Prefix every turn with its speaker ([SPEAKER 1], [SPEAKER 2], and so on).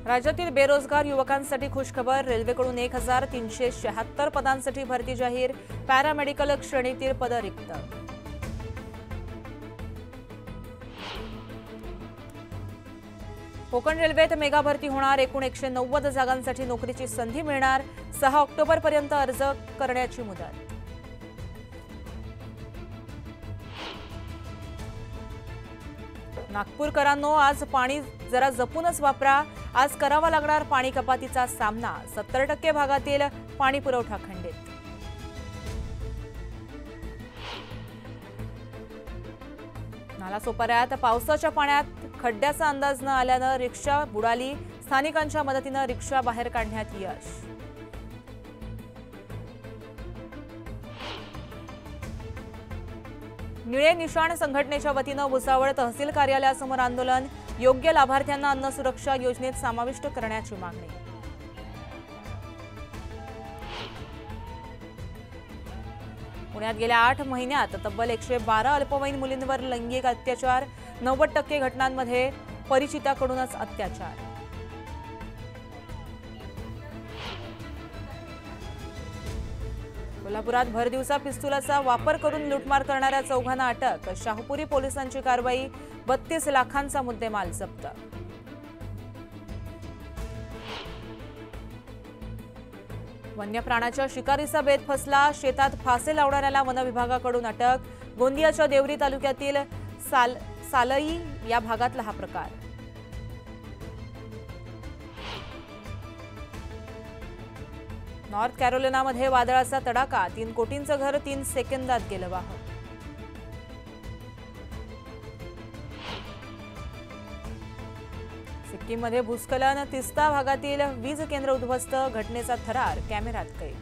[SPEAKER 1] राज्यातील बेरोजगार युवकांसाठी खुशखबर। रेल्वेकडून 1376 पदांसाठी भरती जाहीर। पॅरामेडिकल श्रेणीतील पद रिक्त। कोकण रेल्वेत मेगा भरती होणार। एकूण 190 जागांसाठी नोकरीची संधी मिळणार। 6 ऑक्टोबरपर्यंत अर्ज करण्याची मुदत। नागपूरकरांनो, आज पाणी जरा जपूनच वापरा। आज करावा लागणार पाणी कपातीचा सामना। 70% भागातील पाणी पुरवठा खंडित। नालासोपाऱ्यात पावसाच्या पाण्यात खड्ड्याचा अंदाज न आल्यानं रिक्षा बुडाली। स्थानिकांच्या मदतीनं रिक्षा बाहेर काढण्यात यश। निळे निशाण संघटनेच्या वतीनं भुसावळ तहसील कार्यालयासमोर आंदोलन। योग्य लाभार्थ्यांना अन्न सुरक्षा योजनेत समाविष्ट करण्याची मागणी। पुण्यात गेल्या 8 महिन्यात तब्बल 112 अल्पवयीन मुलींवर लैंगिक अत्याचार। 90% घटनांमध्ये परिचिताकडूनच अत्याचार। कोल्हापुरात भरदिवसा पिस्तुलाचा वापर करून लूटमार करणाऱ्या चौघांना अटक। शाहूपुरी पोलिसांची कारवाई। 32 लाखांचा मुद्देमाल जप्त। वन्य प्राण्याच्या शिकारीचा बेत फसला। शेतात फासे लावणाऱ्याला वनविभागाकडून अटक। गोंदियाच्या देवरी तालुक्यातील सालई या भागातला हा प्रकार। नॉर्थ कॅरोलिनामध्ये वादळाचा तडाखा। 3 कोटींचं घर 3 सेकंदात गेलं वाहून। सिक्कीममध्ये भूस्खलन। तिस्ता भागातील वीज केंद्र उद्ध्वस्त। घटनेचा थरार कॅमेऱ्यात कैद।